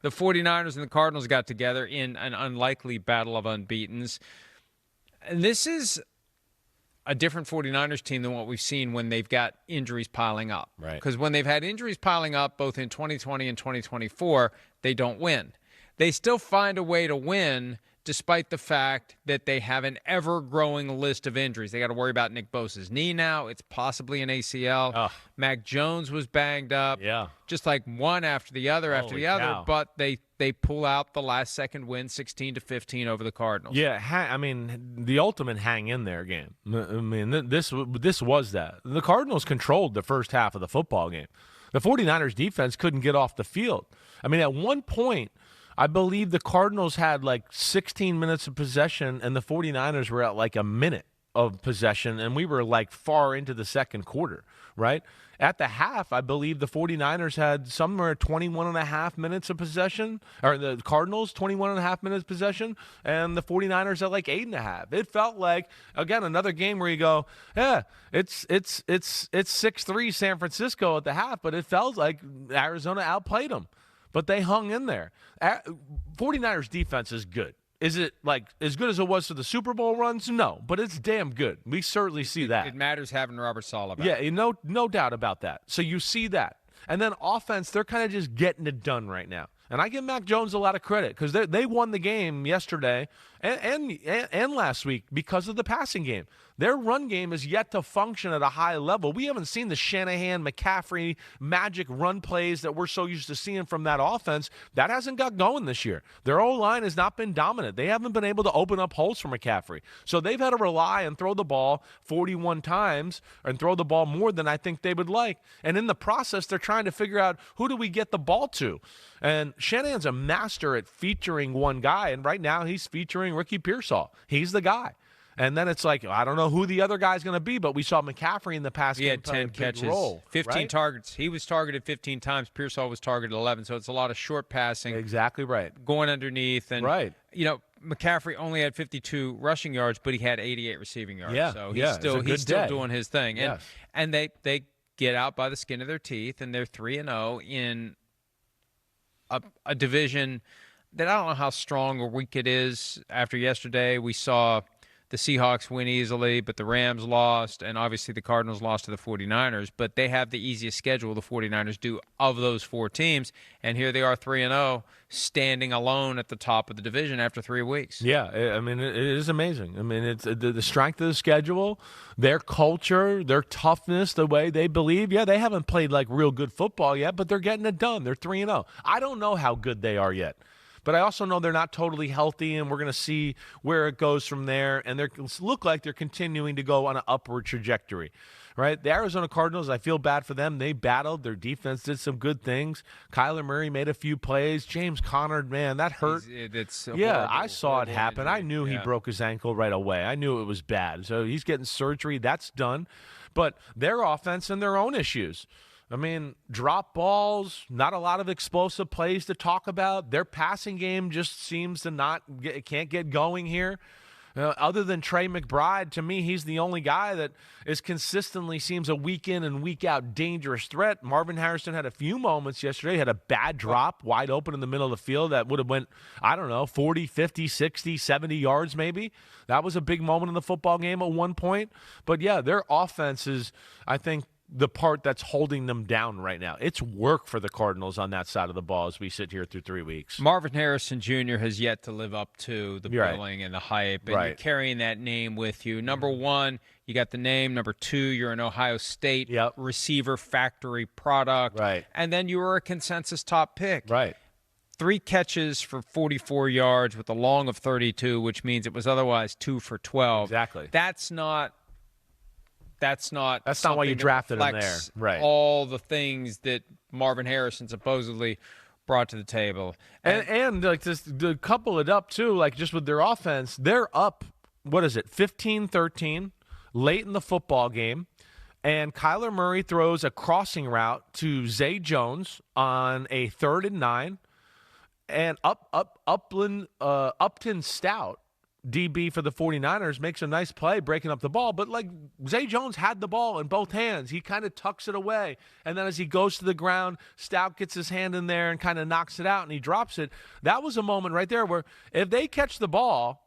The 49ers and the Cardinals got together in an unlikely battle of unbeatens. And this is a different 49ers team than what we've seen when they've got injuries piling up. Right. Because when they've had injuries piling up, both in 2020 and 2024, they don't win. They still find a way to win despite the fact that they have an ever-growing list of injuries. They got to worry about Nick Bosa's knee now. It's possibly an ACL. Ugh. Mac Jones was banged up. Yeah. Just like one after the other after Holy the other. cow. But they pull out the last-second win, 16-15 over the Cardinals. Yeah, I mean, the ultimate hang-in-there game. I mean, this was that. The Cardinals controlled the first half of the football game. The 49ers defense couldn't get off the field. I mean, at one point, I believe the Cardinals had like 16 minutes of possession, and the 49ers were at like a minute of possession, and we were like far into the second quarter, right? At the half, I believe the 49ers had somewhere 21 and a half minutes of possession, or the Cardinals 21 and a half minutes possession, and the 49ers at like 8.5. It felt like, again, another game where you go, yeah, it's 6-3 San Francisco at the half, but it felt like Arizona outplayed them. But they hung in there. 49ers defense is good. Is it like as good as it was for the Super Bowl runs? No, but it's damn good. We certainly see that. It matters having Robert Saleh back. Yeah, no doubt about that. So you see that. And then offense, they're kind of just getting it done right now. And I give Mac Jones a lot of credit because they won the game yesterday and last week because of the passing game. Their run game is yet to function at a high level. We haven't seen the Shanahan, McCaffrey, magic run plays that we're so used to seeing from that offense. That hasn't got going this year. Their O-line has not been dominant. They haven't been able to open up holes for McCaffrey. So they've had to rely and throw the ball 41 times and throw the ball more than I think they would like. And in the process, they're trying to figure out who do we get the ball to. And Shanahan's a master at featuring one guy, and right now he's featuring Ricky Pearsall. He's the guy. And then it's like, I don't know who the other guy's going to be, but we saw McCaffrey in the past game. He had 10 catches, role, 15 right? targets. He was targeted 15 times. Pearsall was targeted 11, so it's a lot of short passing. Exactly right. Going underneath. And, right. You know, McCaffrey only had 52 rushing yards, but he had 88 receiving yards. Yeah, so he's still doing his thing. Yes. And they get out by the skin of their teeth, and they're 3-0 in a division that I don't know how strong or weak it is. After yesterday, we saw the Seahawks win easily, but the Rams lost, and obviously the Cardinals lost to the 49ers, but they have the easiest schedule, the 49ers do, of those four teams, and here they are 3-0, standing alone at the top of the division after 3 weeks. Yeah, I mean, it is amazing. I mean, it's the strength of the schedule, their culture, their toughness, the way they believe. Yeah, they haven't played like real good football yet, but they're getting it done. They're 3-0. I don't know how good they are yet. But I also know they're not totally healthy, and we're going to see where it goes from there. And they look like they're continuing to go on an upward trajectory, right? The Arizona Cardinals, I feel bad for them. They battled. Their defense did some good things. Kyler Murray made a few plays. James Conner, man, that hurt. I saw it happen. Injury. I knew he broke his ankle right away. I knew it was bad. So he's getting surgery. That's done. But their offense and their own issues. I mean, drop balls, not a lot of explosive plays to talk about. Their passing game just seems to can't get going here. Other than Trey McBride, to me, he's the only guy that is consistently seems a week in and week out dangerous threat. Marvin Harrison had a few moments yesterday. He had a bad drop wide open in the middle of the field that would have went, 40, 50, 60, 70 yards maybe. That was a big moment in the football game at one point. But, yeah, their offense is, I think, the part that's holding them down right now. It's work for the Cardinals on that side of the ball as we sit here through 3 weeks. Marvin Harrison Jr. has yet to live up to the billing and the hype, and you're carrying that name with you. Number one, you got the name. Number two, you're an Ohio State receiver factory product. Right. And then you were a consensus top pick. Right. 3 catches for 44 yards with a long of 32, which means it was otherwise 2 for 12. Exactly. That's not why you drafted him there. Right. All the things that Marvin Harrison supposedly brought to the table. And like just to couple it up too, like just with their offense, they're up, 15-13 late in the football game. And Kyler Murray throws a crossing route to Zay Jones on a 3rd and 9. And Upton Stout DB for the 49ers makes a nice play breaking up the ball, but like Zay Jones had the ball in both hands. He kind of tucks it away, and then as he goes to the ground, Stout gets his hand in there and kind of knocks it out, and he drops it. That was a moment right there where if they catch the ball,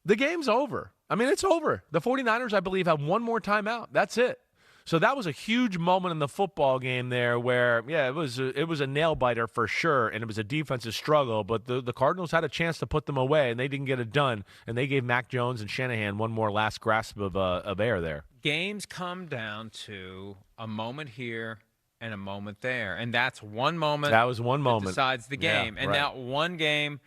the game's over. I mean, it's over. The 49ers, I believe, have one more timeout. That's it. So that was a huge moment in the football game there where, yeah, it was a nail-biter for sure, and it was a defensive struggle, but the Cardinals had a chance to put them away, and they didn't get it done, and they gave Mac Jones and Shanahan one more last grasp of air there. Games come down to a moment here and a moment there, and that's one moment. That was one moment. That decides the game, yeah, and right. that one game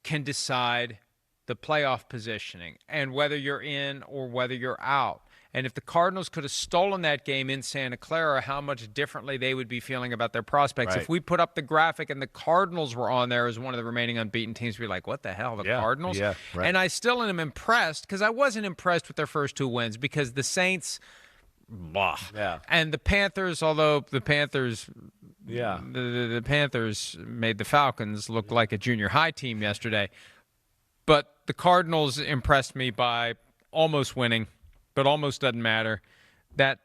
can decide the playoff positioning and whether you're in or whether you're out. And if the Cardinals could have stolen that game in Santa Clara, how much differently they would be feeling about their prospects. Right. If we put up the graphic and the Cardinals were on there as one of the remaining unbeaten teams, we'd be like, what the hell, the Cardinals? Yeah, right. And I still am impressed because I wasn't impressed with their first 2 wins because the Saints, blah. Yeah. And the Panthers, although the Panthers Yeah. the Panthers made the Falcons look like a junior high team yesterday. But the Cardinals impressed me by almost winning. But almost doesn't matter. That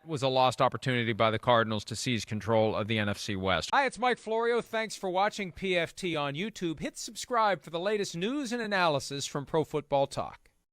was a lost opportunity by the Cardinals to seize control of the NFC West. Hi, it's Mike Florio. Thanks for watching PFT on YouTube. Hit subscribe for the latest news and analysis from Pro Football Talk.